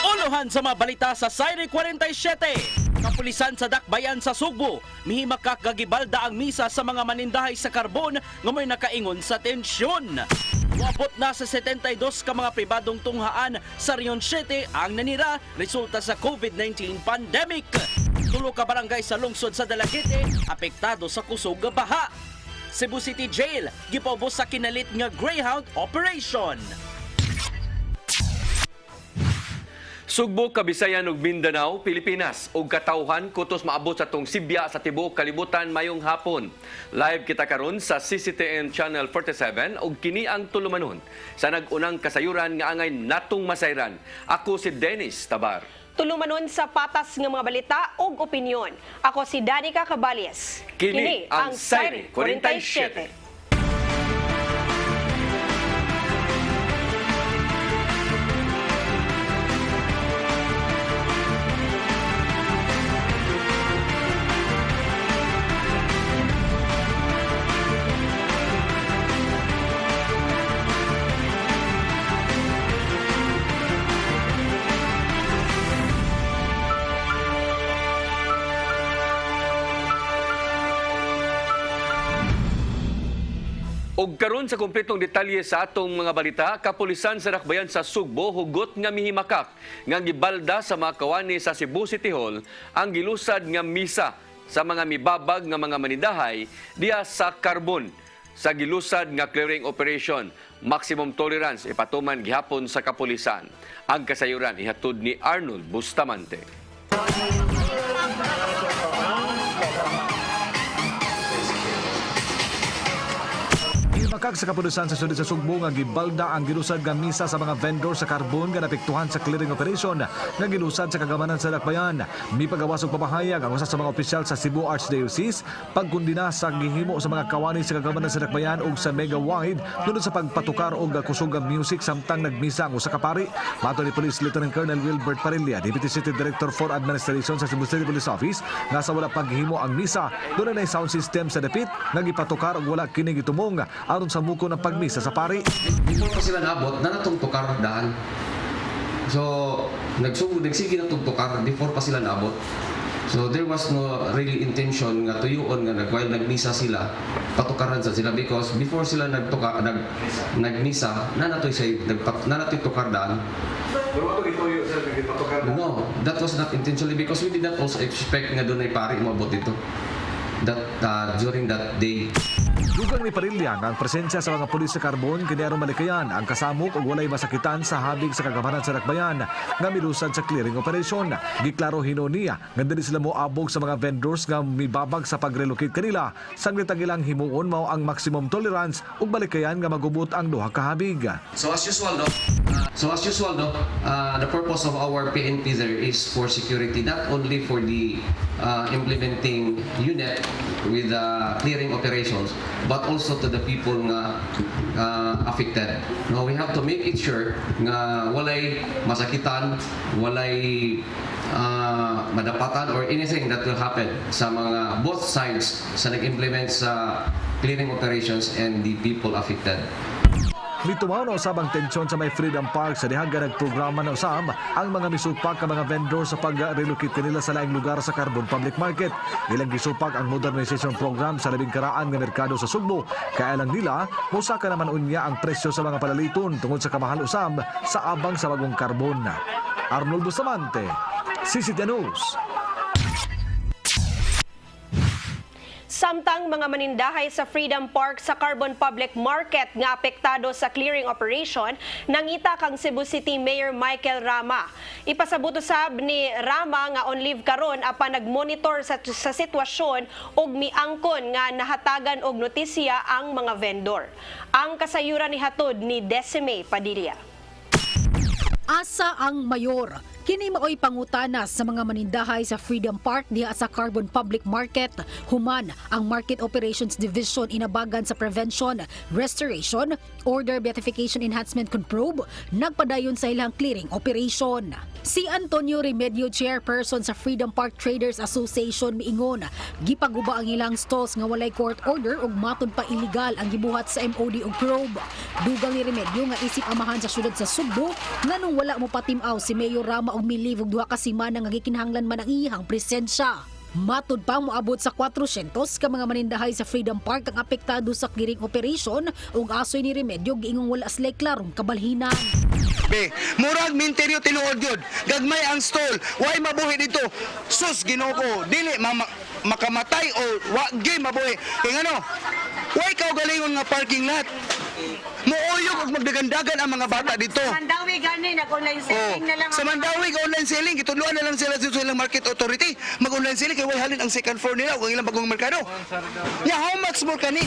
Unuhan sa mga balita sa Sayre 47. Kapulisan sa Dakbayan sa Sugbo, mihimakak gagibalda ang misa sa mga manindahay sa karbon nga may nakaingon sa tensyon. Wabot na sa 72 ka mga pribadong tunghaan sa Rion 7 ang nanira resulta sa COVID-19 pandemic. Tulo ka barangay sa lungsod sa Dalagete apektado sa kusog nga baha. Cebu City Jail gipaubos sa kinalit nga Greyhound operation. Sugbo, Kabisayan ug Mindanao, Pilipinas ug katawhan kutos maabot sa tong Sibya sa tibuok kalibutan mayong hapon. Live kita karon sa CCTN Channel 47 ug kini ang tulumanon sa nag-unang kasayuran nga angay natong masayran. Ako si Dennis Tabar. Tulumanon sa patas ng mga balita ug opinyon. Ako si Danica Cabales. Kini ang Sayre 47. Og karon sa kumpletong detalye sa atong mga balita, kapulisan sa Dakbayan sa Sugbo hugot nga mihimakak nga gibalda sa mga kawani sa Cebu City Hall ang gilusad nga misa sa mga mibabag nga mga manindahay diha sa Carbon sa gilusad nga clearing operation. Maximum tolerance ipatuman gihapon sa kapulisan. Ang kasayuran ihatod ni Arnold Bustamante. Makag sa kapulisan sa sudid sa Sugbo nga gibalda ang gilusad nga misa sa mga vendor sa karbon nga napektuhan sa clearing operation nga gilusad sa kagamanan sa Dakbayan. Mipagawas og pamahayag ang usa sa mga opisyal sa Cebu Archdiocese pagkundina sa gihimo sa mga kawani sa kagamanan sa Dakbayan ug sa Mega Wide tungod sa pagpatukar og kusog nga music samtang nagmisa ang usa ka pari. Mato ni Police Lieutenant Colonel Wilbert Parilla, Deputy City Director for Administration sa Cebu City Police Office, nga sa wala paghimo ang misa doon na sound system sa dapit nga gipatukar og wala kini gitumong aron sa muko ng pagmisa sa pari. Before pa sila naabot, na natong tukar daan. So, nagsige na itong tukar before pa sila naabot. So, there was no really intention nga tuyuon nga while nagmisa sila, patukaran sa sila because before sila nagmisa, na nato'y tukar daan. Pero ano ituyo sa nagpatukar daan? No, that was not intentionally because we did not also expect nga doon ay pari umabot ito. During that day. Dugang ni Parilla nga ang presensya sa mga pulis sa karbon kini aron malikayan ang kasamok ug walay masakitan sa habig sa kagamanan sa Dakbayan nga milusad sa clearing operation. Giklaro hino niya nga dili sila moabog sa mga vendors nga mibabag sa pag-relocate kanila sanglit ang ilang himuon mao ang maximum tolerance ug balikayan nga magubot ang duha ka habig. So as usual, the purpose of our PNP there is for security, not only for the implementing unit with clearing operations, but also to the people nga affected. No, we have to make it sure nga walay masakitan, walay madapatan or anything that will happen sa mga both sides sa nag-implement sa clearing operations and the people affected. Nitumaw na usab ang tensyon sa may Freedom Park sa dihaga nagprograma na usab ang mga misupak ka mga vendor sa pag-relocate kanila sa laing lugar sa Carbon Public Market. Ilang gisupak ang modernization program sa labing karaan nga merkado sa Sugbo. Kaya lang nila, musaka naman unya ang presyo sa mga palaliton tungod sa kamahal usab sa abang sa bagong karbon. Arnold Bustamante, CCTN News. Samtang mga manindahay sa Freedom Park sa Carbon Public Market nga apektado sa clearing operation, nangita kang Cebu City Mayor Michael Rama. Ipasabot usab ni Rama nga on leave karon apan nagmonitor sa sitwasyon ug miangkon nga nahatagan og notisya ang mga vendor. Ang kasayuran ni hatod ni Decime Padilla. Asa ang mayor? Kini maoy pangutana sa mga manindahay sa Freedom Park diha sa Carbon Public Market. Human ang Market Operations Division inabagan sa Prevention, Restoration, Order Beatification Enhancement Conprobe, nagpadayon sa ilang clearing operation. Si Antonio Remedio, chairperson sa Freedom Park Traders Association, miingon, gipaguba ang ilang stalls nga walay court order ug matud pa illegal ang gibuhat sa MOD ug probe. Dugang ni Remedio nga isip amahan sa syudad sa Sugbo nganong wala mo patimaw si Mayor Rama og miliv og duha ka semana nga gikinahanglan man ang iyang presensya. Matud pa moabot sa 400 ka mga manindahay sa Freedom Park ang apektado sa clearing operation ug asoy ni Remedio giingong wala sila klarong kabalhinan. Be, murag minteryo tinuod yun. Gagmay ang stall. Why mabuhi dito? Sus, Ginoo ko. Dili makamatay o wag mabuhi. Kaya ano? Why ka galingon nga parking lot? Muuyog ug magdagandagan ang mga bata dito. Mandawi gani nag-online selling na lang. Sa Mandawi online selling, gitudluan na lang sila sa ilang market authority. Mag-online selling kay way halin ang second floor nila ug ang ilang bagong merkado. Yeah, how much more kani?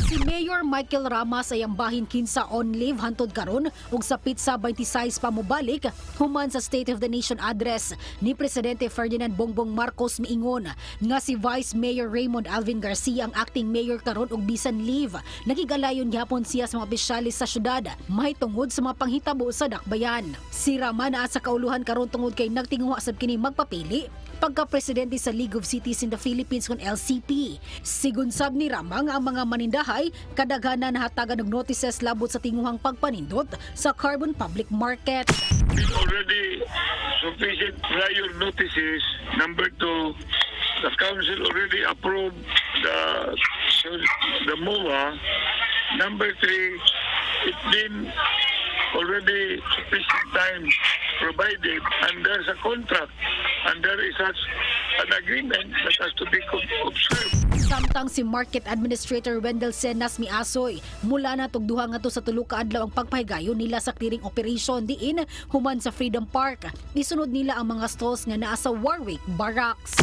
Si Mayor Michael Rama sa iyang bahin kinsa on leave hantod karon ug sa pizza 26 pa mobalik human sa State of the Nation address ni Presidente Ferdinand Bongbong Marcos miingon nga si Vice Mayor Raymond Alvin Garcia ang acting mayor karon ug bisan leave nagigalayon gyapon siya sa mga opisyalis sa syudad mahitungod sa mga panghitabo sa dakbayan. Si Rama naa sa kauluhan karon tungod kay nagtinguha sab kini magpapili pagka-presidente sa League of Cities in the Philippines kon LCP. Sigun sab ni Rama nga ang mga manindahay kadaghanan nahatagan og notices labot sa tinguhang pagpanindot sa Carbon Public Market. Already sufficient prior notices. Number 2, the council already approved the MOA. Number 3, it's been already sufficient time provided and there's a contract and there is such an agreement that has to be observed. Samtang si Market Administrator Wendell Senas miasoy, mula na tugduha nga to sa tulo ka adlaw ang pagpahigayon nila sa clearing operation diin human sa Freedom Park. Isunod nila ang mga stalls nga naa sa Warwick Barracks.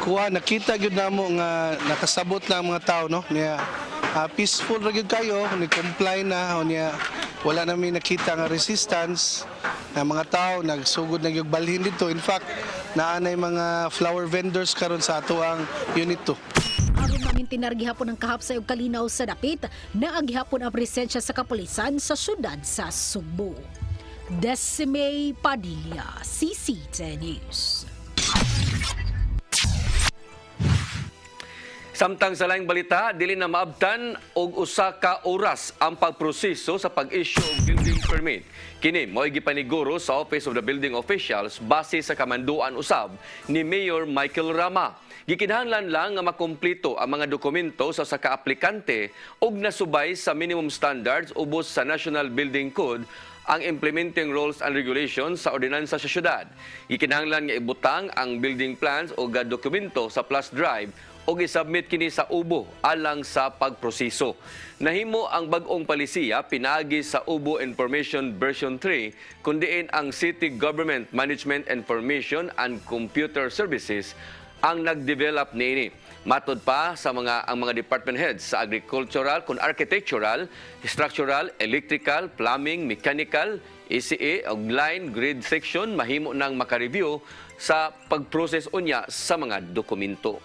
Kuha nakita gyud namo nga nakasabot na ang mga tao no niya peaceful ra gyud kayo ni comply na niya wala na may nakita nga resistance na mga tao nagsugod na gyud balhin dito. In fact naanay mga flower vendors karon sa ato ang unit 2. Aron mamintinar gihapon ang kahapsay ug kalinaw sa dapit, naagihapon ang presensya sa kapulisan sa syudad sa Sugbo. Decime Padilla, CCTV News. Samtang sa laing balita, dili na maabtan og usa ka oras ang pagproseso sa pag-issue og building permit. Kini mo'y gipaniguro sa Office of the Building Officials base sa kamanduan usab ni Mayor Michael Rama. Gikinahanglan lang nga makumpleto ang mga dokumento sa ka-aplikante ug nasubay sa minimum standards ubos sa National Building Code ang implementing rules and regulations sa ordinansa sa syudad. Gikinahanglan nga ibutang ang building plans o dokumento sa Plus Drive o isubmit kini sa UBO alang sa pagproseso. Nahimo ang bag-ong palisiya pinaagi sa UBO Information Version 3 kundiin ang City Government Management Information and Computer Services ang nag-develop niini. Matod pa sa ang mga department heads sa agricultural, architectural, structural, electrical, plumbing, mechanical, ECE ug line grid section mahimo nang makareview sa pagprocess unya sa mga dokumento.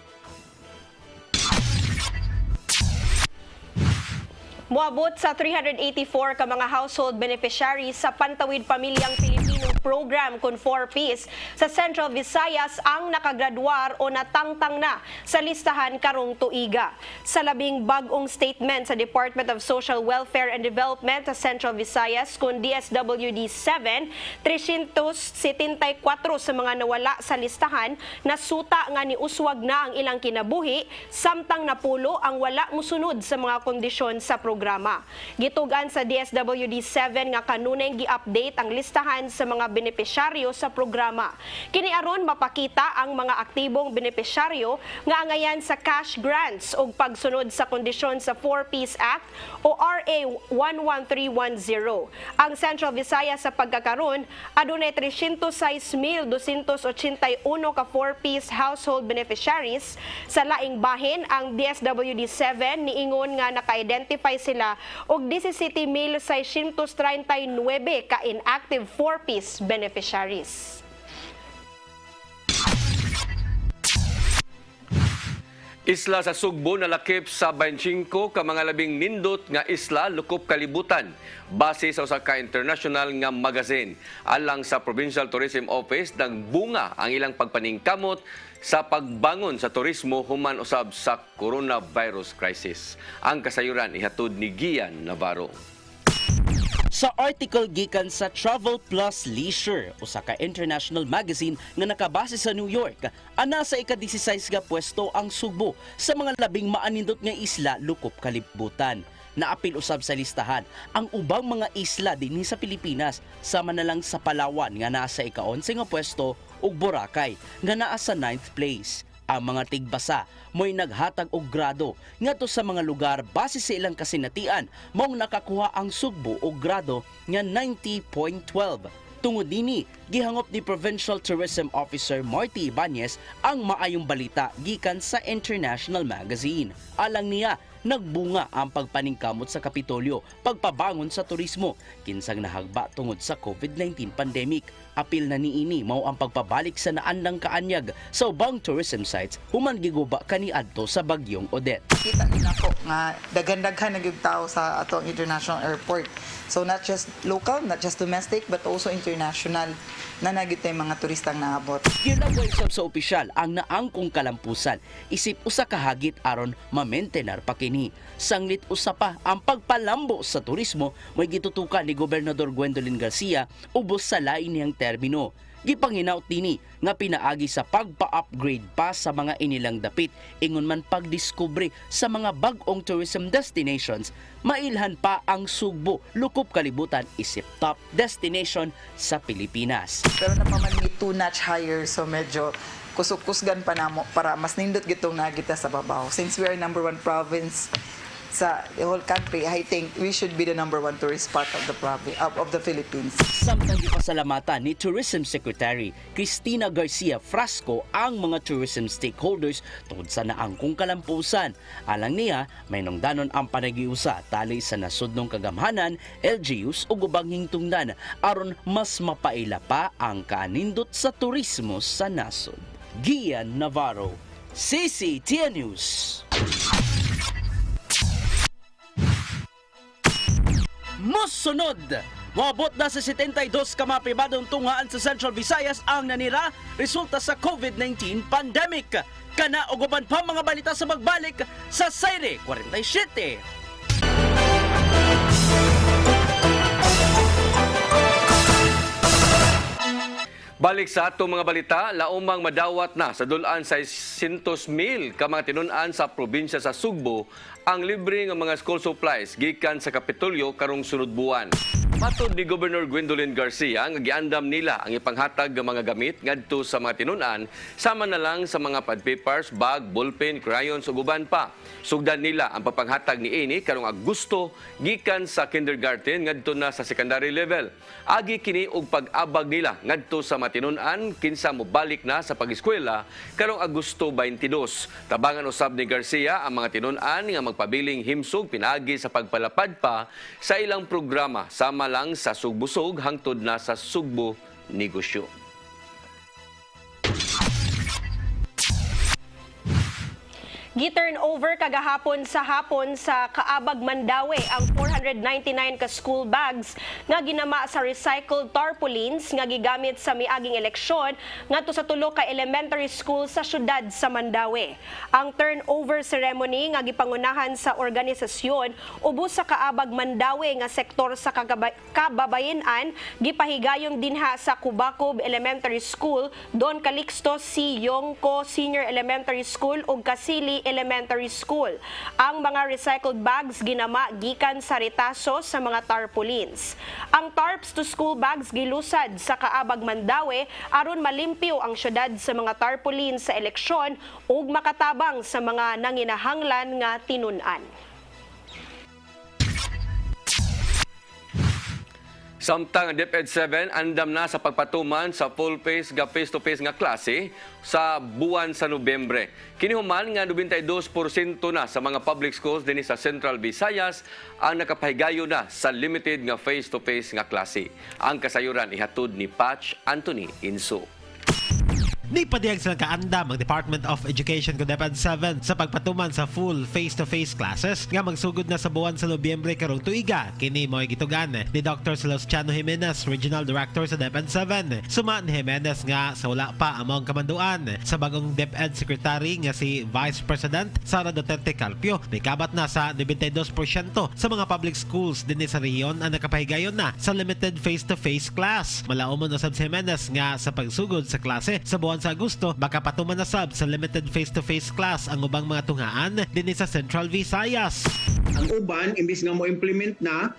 Moabot sa 384 ka mga household beneficiaries sa Pantawid Pamilyang Pilipinong Program kun 4Ps sa Central Visayas ang nakagraduar o natangtang na sa listahan karong tuiga. Sa labing bag-ong statement sa Department of Social Welfare and Development sa Central Visayas kun DSWD 7, 374 sa mga nawala sa listahan nasuta nga niuswag na ang ilang kinabuhi samtang napulo ang wala musunod sa mga kondisyon sa programa. Gitugan sa DSWD 7 nga kanunay gi-update ang listahan sa mga benepisyaryo sa programa. Kini aron mapakita ang mga aktibong benepisyaryo nga angayan sa cash grants ug pagsunod sa kondisyon sa 4Ps Act o RA 11310. Ang Central Visayas sa pagkakaron adunay 306,281 ka 4Ps household beneficiaries. Sa laing bahin ang DSWD 7 niingon nga naka-identify sila sila og 17,639 ka inactive 4-piece beneficiaries. Isla sa Sugbo nalakip sa 25 ka mga labing nindot nga isla lukop kalibutan base sa usa ka international nga magazine. Alang sa Provincial Tourism Office nagbunga ang ilang pagpaningkamot sa pagbangon sa turismo human usab sa coronavirus crisis. Ang kasayuran ihatod ni Gian Navarro. Sa article gikan sa Travel Plus Leisure, usa ka international magazine nga nakabase sa New York, ana sa ika-16 nga pwesto ang Sugbo sa mga labing maanindot nga isla lukop kalibutan. Naapil usab sa listahan ang ubang mga isla dinhi sa Pilipinas, sama na lang sa Palawan nga naa sa ika-11 nga pwesto ug Boracay nga naa sa 9th place. Ang mga tigbasa mo'y naghatag og grado ngadto sa mga lugar base sa ilang kasinatian maong nakakuha ang Sugbo og grado nga 90.12. Tungod dini, gihangop ni Provincial Tourism Officer Marty Ibanez ang maayong balita gikan sa international magazine. Alang niya, nagbunga ang pagpaningkamot sa Kapitolyo, pagpabangon sa turismo, kinsang nahagba tungod sa COVID-19 pandemic. Apil na niini mao ang pagpabalik sa naandang kaanyag sa ubang tourism sites human giguba kaniadto sa bagyong Odette. Kita nila po nga daghan-daghan na gyud tawo sa atong international airport. So not just local, not just domestic, but also international na nagyud tay mga turistang naabot. Ginagway sab sa opisyal ang naangkong kalampusan isip usa ka hagit aron ma-maintainer pa kini. Sanglit usa pa ang pagpalambo sa turismo may gitutukan ni Gobernador Gwendolyn Garcia ubos sa lain niyang termino. Gipanginaut dini nga pinaagi sa pagpa-upgrade pa sa mga inilang dapit ingon man pagdiskubre sa mga bag-ong tourism destinations, mailhan pa ang Sugbo lukop kalibutan isip top destination sa Pilipinas. Pero napaman ni 2 notch higher, so medyo kusog-kusgan pa namo para mas nindot gitong nagita sa babaw. Since we are number 1 province sa the whole country, I think we should be the number 1 tourist spot of the province of the Philippines. Samtang ipasalamatan ni Tourism Secretary Cristina Garcia Frasco ang mga tourism stakeholders tungod sa naangkong kalampusan. Alang niya, may nungdanon ang panagiusa tali sa nasudnong kagamhanan, LGUs o ubang hingtungdan aron mas mapaila pa ang kaanindot sa turismo sa nasod. Gian Navarro, CCTN News. Mosunod! Moabot na sa 72 ka mga pribadong tunghaan sa Central Visayas ang nanira resulta sa COVID-19 pandemic. Kana og uban pa mga balita sa magbalik sa Saire 47. Balik sa atong mga balita, laumang madawat na sa dulan sa 600,000 ka mga tinun-an sa probinsya sa Sugbo ang libre nga mga school supplies gikan sa Kapitolyo karong sunod buwan. Matod ni Governor Gwendolyn Garcia nga giandam nila ang ipanghatag nga mga gamit ngadto sa mga tinun-an sama na lang sa mga pad papers, bag, ballpen, crayons ug uban pa. Sugdan nila ang papanghatag ni ini karong Agosto gikan sa kindergarten ngadto na sa secondary level. Agi kini og pag-abag nila ngadto sa mga tinun-an kinsa mobalik na sa pag-eskwela karong Agosto 22. Tabangan usab ni Garcia ang mga tinun-an nga magpabiling himsog pinaagi sa pagpalapad pa sa ilang programa sama lang sa Sugbusog hangtod na sa Sugbo Negosyo. Gi-turn over kagahapon sa Kaabag Mandawi ang 499 ka school bags nga ginama sa recycled tarpaulins nga gigamit sa miaging eleksyon ngadto sa tulo ka elementary school sa syudad sa Mandawi. Ang turnover ceremony nga gipangunahan sa organisasyon ubos sa Kaabag Mandawi nga sektor sa Kababayenan gipahigayong dinha sa Kubacob Elementary School, Don Calixto C. Yongko Senior Elementary School ug Kasili Elementary School. Ang mga recycled bags ginama gikan sa retaso sa mga tarpaulins. Ang tarps to school bags gilusad sa Kaabag Mandawi aron malimpyo ang syudad sa mga tarpaulins sa eleksyon ug makatabang sa mga nanginahanglan nga tinun-an. Samtang ang DepEd 7 andam na sa pagpatuman sa full-face nga face-to-face nga klase sa buwan sa Nobyembre. Kinihuman nga 92% na sa mga public schools dinhi sa Central Visayas ang nakapahigayon na sa limited nga face-to-face nga klase. Ang kasayuran ihatod ni Patch Anthony Inso. Ni padiyag silang kaandam ang Department of Education ko DepEd 7 sa pagpatuman sa full face-to-face classes nga magsugod na sa buwan sa Nobyembre karong tuiga. Kini mo'y gitugan ni Dr. Celestiano Jimenez, Regional Director sa DepEd 7. Suma ni Jimenez nga sa wala pa among kamanduan sa bagong DepEd Secretary nga si Vice President Sara Duterte Carpio. May kabat na sa 92% sa mga public schools din sa rehiyon ang nakapahigayon na sa limited face-to-face class. Malaumon usab si Jimenez nga sa pagsugod sa klase sa buwan sa Agosto, makapatuman na sab sa limited face-to-face class ang ubang mga tunghaan din sa Central Visayas. Ang uban, imbis nga mo implement na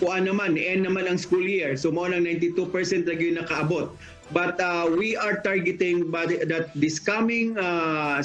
kuan naman, end naman ang school year. So mo nang 92% lagi nakaabot. But we are targeting that this coming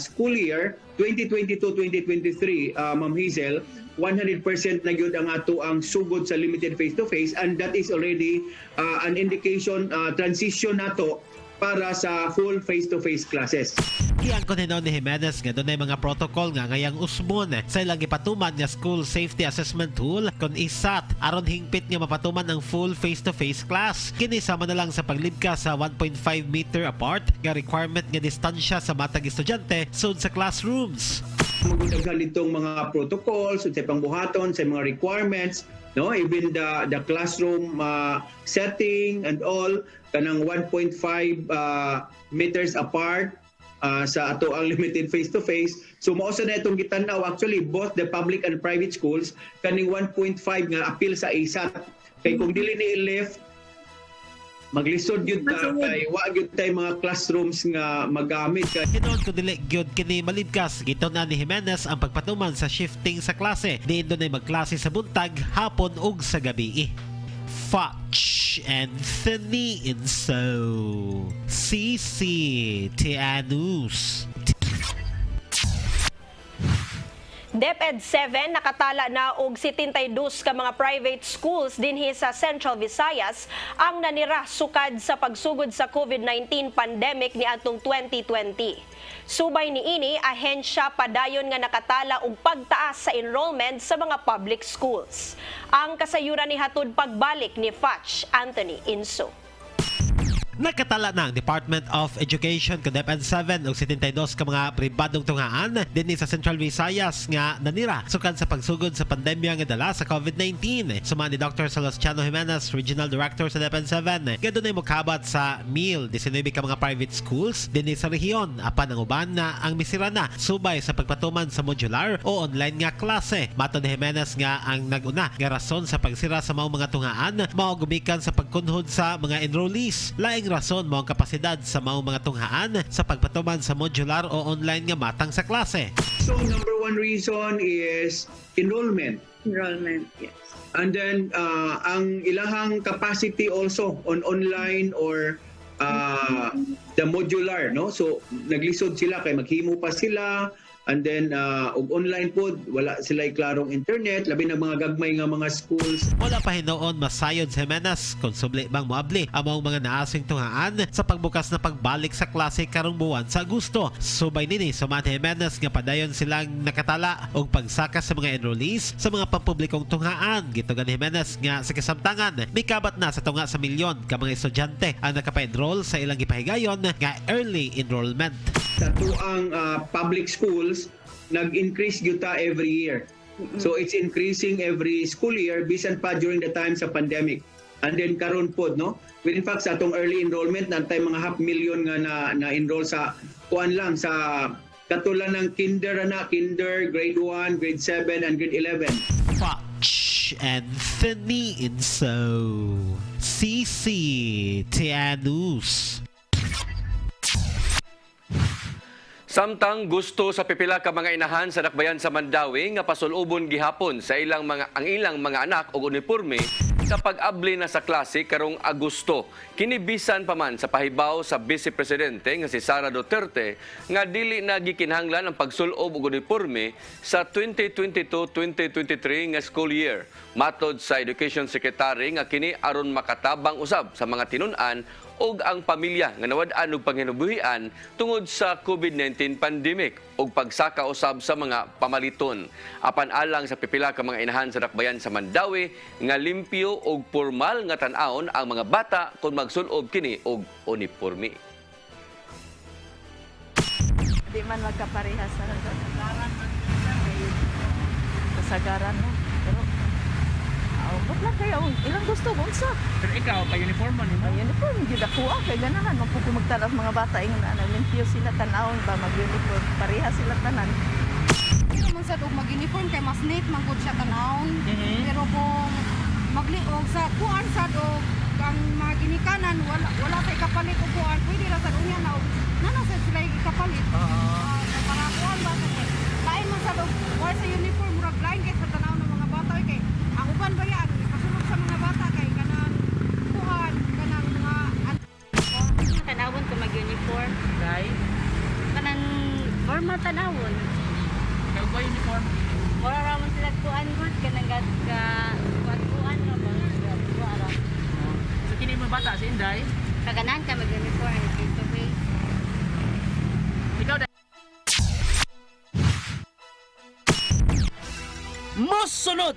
school year, 2022-2023, Ma'am Hazel, 100% na gyud ang ato ang sugod sa limited face-to-face, and that is already an indication, transition nato para sa full face-to-face classes. Iyang konino ni Jimenez nga doon ay mga protocol nga ngayang usbon sa ilang ipatuman nga School Safety Assessment Tool kon ISAT aron hingpit nga mapatuman ang full face-to-face class. Kini sama na lang sa paglibka sa 1.5 meter apart nga requirement nga distansya sa matag estudyante sud sa classrooms. Magdaghan itong mga protocols sa pangbuhaton sa mga requirements, no, even the classroom setting and all kanang 1.5 meters apart sa ato ang limited face-to-face. So mao sa na itong gitanaw, actually both the public and private schools kaning 1.5 nga appeal sa ISAT. Kay kung dili ni lift, maglisod yun ta kay wa gyud tay mga classrooms nga magamit kay Hinon ko dili gyud kini malibkas giton na ni Jimenez ang pagpatuman sa shifting sa klase. Diin doon ay magklase sa buntag, hapon ug sa gabi. Patch Anthony Inso, CCTNews. DepEd 7 nakatala na og 72 ka mga private schools dinhi sa Central Visayas ang nanira sukad sa pagsugod sa COVID-19 pandemic niadtong 2020. Subay niini, ahensya padayon nga nakatala og pagtaas sa enrollment sa mga public schools. Ang kasayuran ni hatod pagbalik ni Patch Anthony Inso. Nakatala na ang Department of Education ko DepEd 7 og 72 ka mga pribadong tunghaan dinhi sa Central Visayas nga nanira sukad sa pagsugod sa pandemya nga dala sa COVID-19. Suma ni Dr. Celestiano Jimenez, Regional Director sa DepEd 7, nga doon ay makabat sa 1,019 ka mga private schools dinhi sa rehiyon. Apan ang uban na ang misira na subay sa pagpatuman sa modular o online nga klase. Mato ni Jimenez nga ang naguna nga rason sa pagsira sa maong mga tunghaan mao gumikan sa pagkunhod sa mga enrollees. Laing rason mo ang kapasidad sa maong mga tunghaan sa pagpatuman sa modular o online nga matang sa klase. So number one reason is enrollment. Enrollment, yes. And then ang ilahang capacity also on online or the modular, no? So naglisod sila kay maghimo pa sila, and then og online pod wala sila klarong internet, labi na mga gagmay nga mga schools. Wala pa hinoon masayod si Jimenez kung subli bang moabli among mga naasing tunghaan sa pagbukas na pagbalik sa klase karong buwan sa Agosto. Subay nini sumat Jimenez nga padayon silang nakatala og pagsaka sa mga enrollees sa mga pampublikong tunghaan. Gitugan ni Jimenez nga sa kasamtangan may kabat na sa tunga sa milyon ka mga estudyante ang nakapa-enroll sa ilang gipahigayon nga early enrollment. Sa tuang public schools, nag-increase yuta every year. So it's increasing every school year bisan pa during the time sa pandemic. And then karon pod, no? Well, in fact sa atong early enrollment nantay mga 500,000 nga na-enroll sa kuan lang sa katulan ng kinder, grade 1, grade 7 and grade 11. Patch Anthony Inso, CCTNews. Samtang gusto sa pipila ka mga inahan sa dakbayan sa Mandawi nga pasulubon gihapon sa ang ilang mga anak og uniporme Kapag-abli na sa klase karong Agosto, kinibisan pa man sa pahibaw sa Vice Presidente nga si Sara Duterte nga dili na gikinahanglan ang pagsulob og uniporme sa 2022-2023 nga school year. Matod sa Education Secretary nga kini aron makatabang usab sa mga tinun-an og ang pamilya nga nawad-an og panghinubuhian tungod sa COVID-19 pandemic og pagsaka usab sa mga pamaliton. Apan alang sa pipila ka mga inahan sa dakbayan sa Mandawi nga limpyo og formal nga tan-awon ang mga bata kung magsulob kini og uniforme. Di man magkaparehas sa kasagaran mo. Pero, ba't lang kayo? Ilang gusto mo? Unsa? Pero ikaw, pa-uniform mo nimo? Uniform, hindi ako. Kaya ganahan. Magpupo magtanong mga bata. Limpyo sila, tanawon ba? Mag-uniform. Parehas sila tanan. Pero man sa mag-uniform kay mas neat man gud siya tanawon. Pero kung magliog sa kuan sa dog ang mga ginikanan wala kay kapalit og kuan pwede ra sa unya na nana sa sila ikapalit. Para kuan ba sa lain man sa dog wala sa uniform murag lain kay sa tanawon ng mga bata kay ang uban ba yan kasunod sa mga bata kay kanang kuan kanang mga tanawon ko mag-uniform. Right? Kanang formal tanawon. Ikaw ba uniform? Wala ramon sila kuan good kanang kuan ra ba? Wala. So kini mo bata si Inday? Kaganan ka mag-uniform face to face. Ikaw da. Mosunod!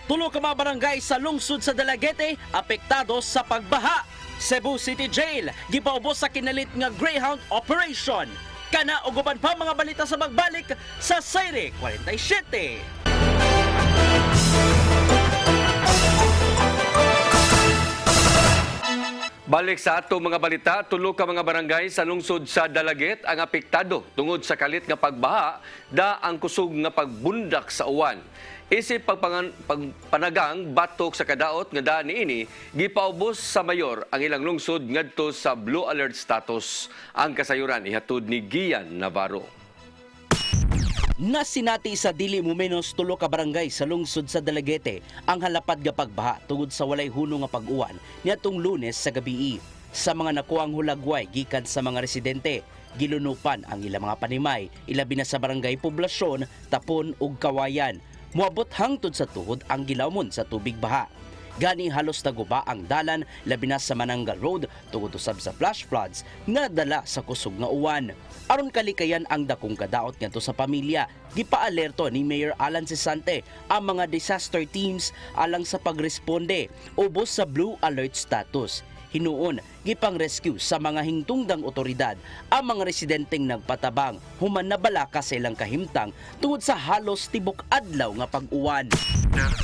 Tulo ka mga barangay sa lungsod sa Dumaguete apektado sa pagbaha. Cebu City Jail gipaubos sa kinalit nga Greyhound Operation. Kana og uban pa mga balita sa magbalik sa Sayre 47. Balik sa ato mga balita, tulo ka mga barangay sa lungsod sa Dalaget ang apektado tungod sa kalit nga pagbaha da ang kusog nga pagbundak sa uwan. Isip pagpanagang batok sa kadaot nga daan niini, gipaubos sa mayor ang ilang lungsod ngadto sa blue alert status. Ang kasayuran ihatod ni Gian Navarro. Nasinati sa dili mo menos tulo ka barangay sa lungsod sa Dumaguete ang halapad nga pagbaha tungod sa walay huno nga pag-uwan niadtong Lunes sa gabii. Sa mga nakuang hulagway gikan sa mga residente, gilunupan ang ilang mga panimay, ilabi na sa barangay Poblasyon, Tapon ug Kawayan. Muabot hangtod sa tuhod ang gilawmon sa tubig baha. Gani halos naguba ang dalan labi na sa Manangal Road tungod usab sa flash floods nga dala sa kusog nga uwan. Aron kalikayan ang dakong kadaot ngadto sa pamilya, gipaalerto ni Mayor Alan Cesante ang mga disaster teams alang sa pagresponde ubos sa blue alert status. Hinuon, gipang-rescue sa mga hingtungdang otoridad ang mga residenteng nagpatabang human na balaka sa ilang kahimtang tungod sa halos tibok adlaw nga pag-uwan.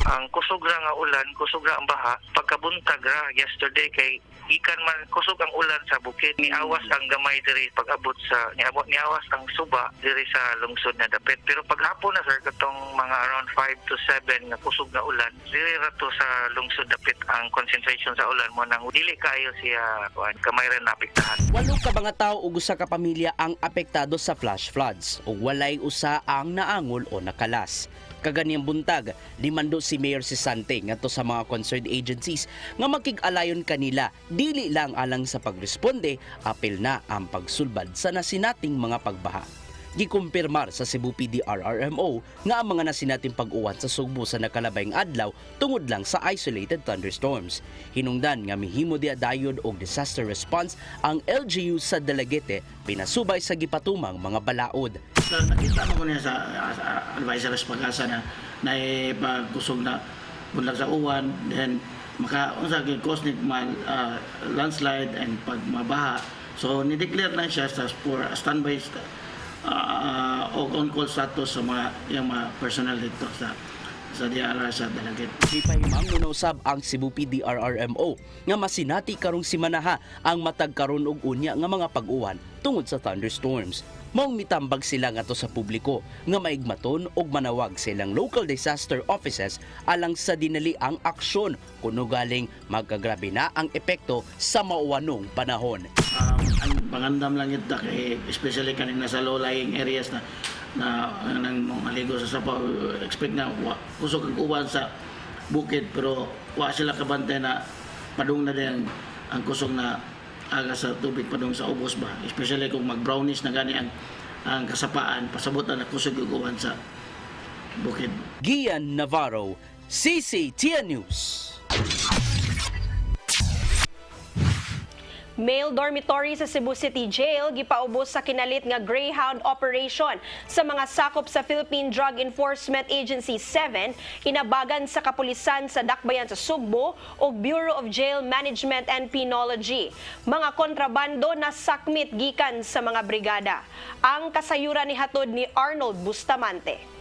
Ang kusog ra nga ulan, kusog ra ang baha, pagkabuntag ra yesterday kay ikan man kusog ang ulan sa bukid, niawas ang gamay diri pag-abot sa niawas ang suba diri sa lungsod na Dapit. Pero paghapon na sir katong mga around 5 to 7 nga kusog na ulan, diri ra to sa lungsod Dapit ang concentration sa ulan mo nang dili kayo siya kamay ra naapektahan. 8 ka mga tawo ug usa ka pamilya ang apektado sa flash floods ug walay usa ang naangol o nakalas. Kaganiyang buntag, limando si Mayor Cesante ngadto sa mga concerned agencies nga makig-alayon kanila dili lang alang sa pagresponde, apil na ang pagsulbad sa nasinating mga pagbaha. Gikumpirmar sa Cebu PD RRMO nga ang mga nasinating pag-uwan sa Sugbo sa nakalabayng adlaw tungod lang sa isolated thunderstorms. Hinungdan nga mihimo dia dayod og disaster response ang LGU sa Dumaguete pinasubay sa gipatumang mga balaod. Nakita mo ko niya sa advisor sa pag-asa na pagkusog na bunlag sa uwan, then unsa cause ni landslide and pagmabaha. So ni-declare lang siya for standby o on-call status sa yung mga personnel dito sa DRR sa Dumaguete. Gipahimang minausab ang Cebu PD RRMO nga masinati karong simanaha ang matag karon og unya nga mga pag-uwan tungod sa thunderstorms. Maong mitambag sila ngadto sa publiko nga maigmaton og manawag sa ilang local disaster offices alang sa dinali ang aksyon kuno galing magkagrabe na ang epekto sa mauwanong panahon. Ang pangandam lang ito kay especially kanina sa low-lying areas na nang maligo sa sapaw, expect na kusog ang uwan sa bukid pero wa sila kabantay na padung na din ang kusog na aga sa tubig padung sa ubos ba, especially kung mag-brownish na gani ang kasapaan, pasabot na kusog uguan sa bukid. Gian Navarro, CCTN News. Male dormitory sa Cebu City Jail gipaubos sa kinalit nga Greyhound operation sa mga sakop sa Philippine Drug Enforcement Agency 7 inabagan sa kapulisan sa Dakbayan sa Sugbo ug Bureau of Jail Management and Penology. Mga kontrabando na sakmit gikan sa mga brigada. Ang kasayuran ni hatod ni Arnold Bustamante.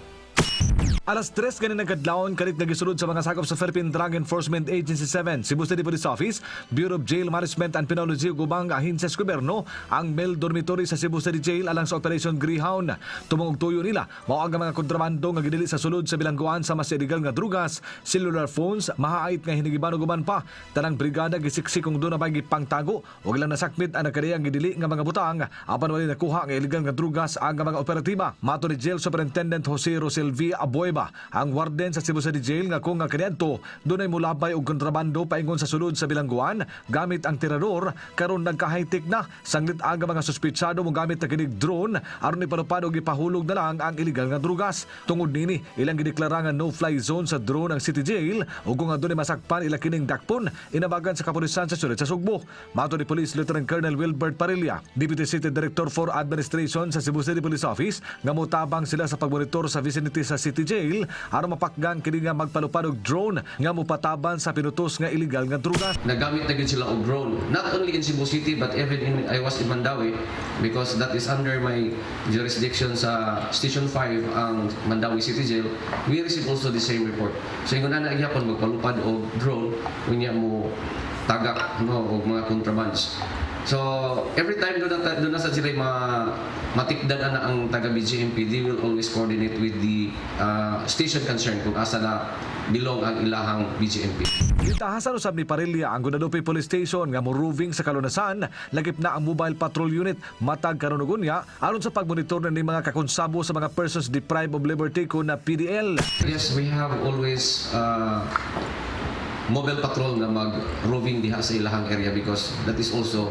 Alas 3 ganin nagkadlawon kalit nagisulod sa mga sakop sa Philippine Drug Enforcement Agency 7, Cebu City Police Office, Bureau of Jail Management and Penology ug ubang ahensiya sa gobyerno ang male dormitory sa Cebu City Jail alang sa Operation Greyhound. Tumong tuyo nila mao ang mga kontrabando nga gidili sa sulod sa bilangguan sa mas illegal nga drugas, cellular phones, mahaait nga hinigiban ug uban pa. Tanang brigada gisiksik kung doon na bay gipangtago ug ilang nasakmit ang nakadiyang gidili nga mga butang apan wala nakuha nga illegal nga drugas ang mga operatiba. Mato ni Jail Superintendent Jose Roselvi Aboy ang warden sa Cebu City Jail nga kung nga kaniadto dunay mulabay og kontrabando paingon sa sulod sa bilangguan gamit ang tirador karon nagka-high-tech na sanglit aga mga suspitsado mo gamit na kinig drone aron ipalupad og ipahulog na lang ang illegal nga drugas. Tungod nini ilang gideklara nga no-fly zone sa drone ang City Jail ug kung nga dunay masakpan ila kining dakpon inabagan sa kapulisan sa sulod sa Sugbo. Mato ni Police Lieutenant Colonel Wilbert Parilla, Deputy City Director for Administration sa Cebu City Police Office, nga motabang sila sa pagmonitor sa vicinity sa City Jail aron mapakgan kini nga magpalupad og drone nga mopataban sa pinutos nga illegal nga drugas. Nagamit na gid sila og drone, not only in Cebu City but even in I was in Mandawi because that is under my jurisdiction sa Station 5 ang Mandawi City Jail. We received also the same report. So ingon ana gyapon magpalupad og drone unya mo tagak no og mga contrabands. So every time doon na sa sila matikdan na ang taga BGMP, they will always coordinate with the station concerned kung asa na bilong ang ilahang BGMP. Gitahasan usab ni Parilla ang Guadalupe Police Station nga moroving sa kalunasan, lagip na ang mobile patrol unit matag karon ug unya aron sa pagmonitor ni mga kakonsabo sa mga persons deprived of liberty ko na PDL. Yes, we have always mobile patrol na mag-roving diha sa ilahang area because that is also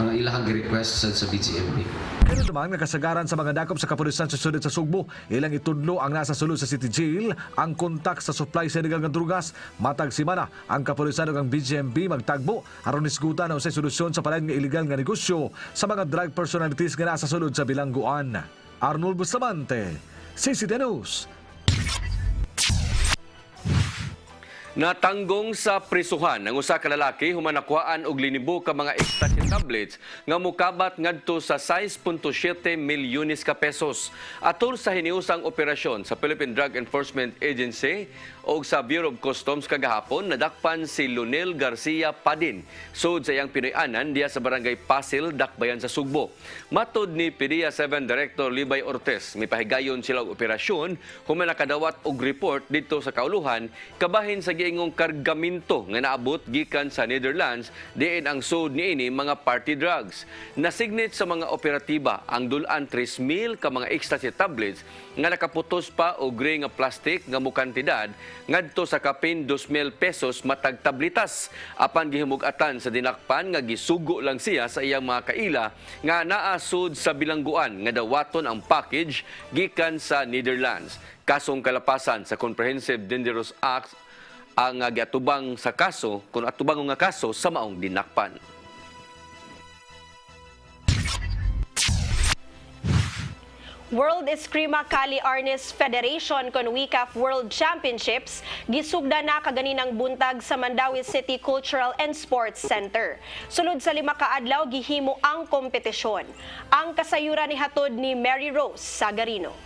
ang ilahang request sa BGMP. Pero naman nakasagaran sa mga dakop sa kapulisan sa sudod sa Sugbo, ilang itudlo ang nasa sulod sa City Jail ang kontak sa supply sa illegal nga drugas. Matag simana ang kapulisan ug ang BGMP magtagbo aron isgutan ang usay solusyon sa palayan nga illegal nga negosyo sa mga drug personalities nga nasa sulod sa bilangguan. Arnold Bustamante, CCTN News. Natanggong sa prisuhan ang usa ka lalaki human nakuhaan og linibo ka mga ecstasy tablets nga mokabat ngadto sa 6.7 milyones ka pesos. Atol sa hiniusang operasyon sa Philippine Drug Enforcement Agency o sa Bureau of Customs kagahapon, nadakpan si Lonel Garcia Padin sud sa iyang Pinoy-anan diya sa Barangay Pasil, Dakbayan sa Sugbo. Matod ni PDEA 7 Director Libay Ortez, mipahigayon sila og operasyon human nakadawat og report dito sa kauluhan kabahin sa giingong kargamento nga naabot gikan sa Netherlands diin ang sud niini mga party drugs. Nasignit sa mga operatiba ang dulan 3,000 ka mga ecstasy tablets nga nakaputos pa og gray nga plastic nga mukantidad ngadto sa kapin 2,000 pesos matag tablitas. Apan gihimug-atan sa dinakpan nga gisugo lang siya sa iyang mga kaila nga naasud sa bilangguan nga dawaton ang package gikan sa Netherlands. Kasong kalapasan sa Comprehensive Dangerous Act ang giatubang sa kaso kung atubang nga kaso sa maong dinakpan. World Eskrima Kali Arnis Federation kon WICAF World Championships gisugda na kaganinang buntag sa Mandawi City Cultural and Sports Center. Sulod sa 5 ka adlaw gihimo ang kompetisyon. Ang kasayuran ni hatod ni Mary Rose Sagarino.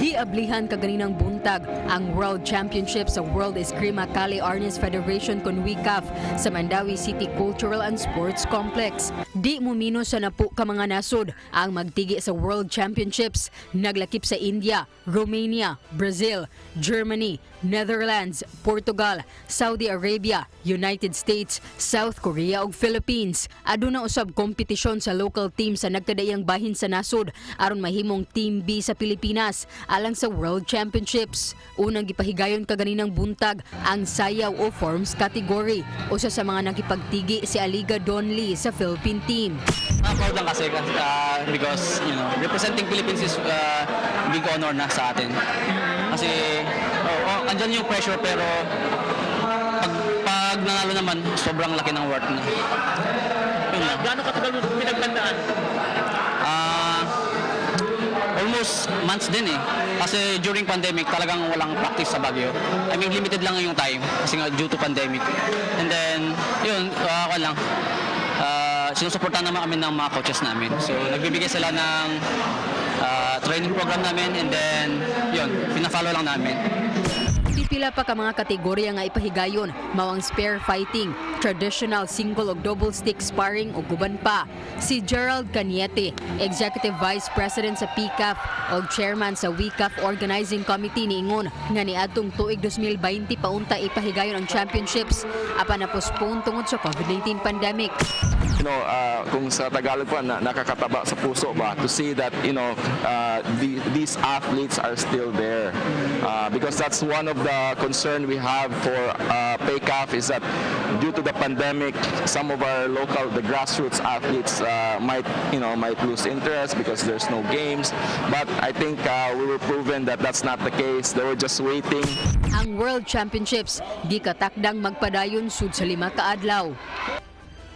Giablihan kaganinang buntag ang World Championship sa World Eskrima Kali Arnis Federation kon WICAF sa Mandawi City Cultural and Sports Complex. Di mumino sa napu ka mga nasod ang magtigi sa World Championships. Naglakip sa India, Romania, Brazil, Germany, Netherlands, Portugal, Saudi Arabia, United States, South Korea ug Philippines. Aduna usab kompetisyon sa local team sa nagkadayang bahin sa nasod aron mahimong Team B sa Pilipinas alang sa World Championships. Unang gipahigayon kaganinang buntag ang sayaw o forms category. Usa sa mga nakipagtigi si Aliga Donley sa Philippine team. Proud lang kasi because representing Philippines is big honor na sa atin. Kasi andyan yung pressure pero pag nanalo naman sobrang laki ng worth na. Gaano katagal mo pinagtandaan? Almost months din eh. Kasi during pandemic talagang walang practice sa Baguio. I mean limited lang yung time kasi nga due to pandemic. And then yun, ako lang. Sinusuportahan naman kami ng mga coaches namin. So nagbibigay sila ng training program namin and then yun, pina-follow lang namin. Pipila pa ka mga kategorya nga ipahigayon, mawang spear fighting, traditional single o double stick sparring o guban pa. Si Gerald Cañete, Executive Vice President sa PCAF o Chairman sa WECAF Organizing Committee niingon nga niadtong tuig 2020 paunta ipahigayon ang championships apan na-postpone tungod sa COVID-19 pandemic. Kung sa Tagalog pa nakakataba sa puso ba to see that these athletes are still there because that's one of the concern we have for PCAF is that due to the pandemic some of our local grassroots athletes might lose interest because there's no games, but I think we were proven that that's not the case. They were just waiting. Ang World Championships di katakdang magpadayon sud sa 5 ka adlaw.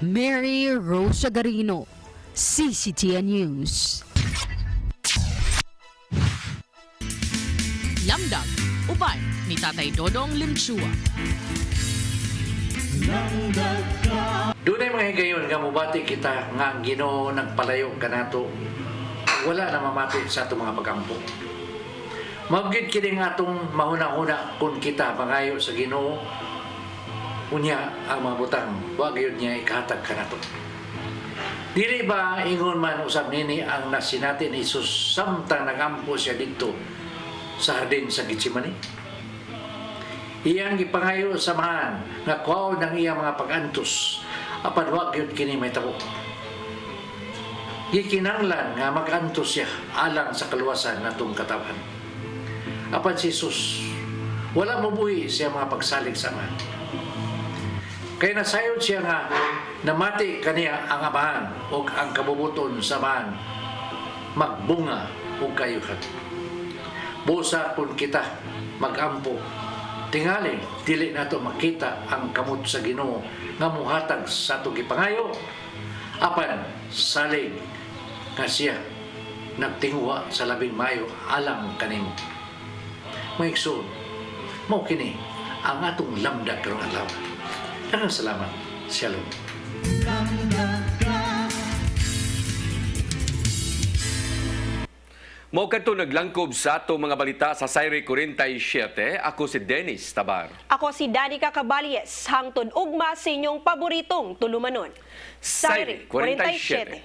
Mary Rosa Garino, CCTN News. Lamdag, uban ni Tatay Dodong Limchua. Dunay mga higayon nga mubati kita nga ang Ginoo nagpalayo kanato. Wala na mamati sa atong mga pagampo. Mabgid kini nga atong mahuna-huna kung kita mangayo sa Ginoo. Unya ang mga butang, wa gayud niya ikahatag kanato. Dili ba ingon man usab nini ang nasinati ni Jesus samtang nagampo siya dito sa hardin sa Getsemani? Iyang gipangayo samahan nga kuwaw ng iyang mga pag-antos apan wa gyud kini mahitabo. Gikinanglan nga mag-antos siya alang sa kaluwasan natong katawan. Apan si Jesus wala mabuhi siya mga pagsalig samahan. Kaya nasayod siya nga namati kaniya ang amahan o ang kabubuton samahan magbunga o kayuhan. Busa kung kita magampo tingali, dili nato makita ang kamot sa Ginoo nga muhatag sa atong gipangayo. Apan salig nga siya nagtinguha sa labing mayo alang kanimo. Maigsoon, mao kini ang atong lamdag karong adlaw. Daghang salamat. Shalom. Mao kadto naglangkob sa ato mga balita sa Sayre 47. Ako si Dennis Tabar. Ako si Danica Caballes, hangtod ugma sa inyong paboritong tulumanon. Sayre 47.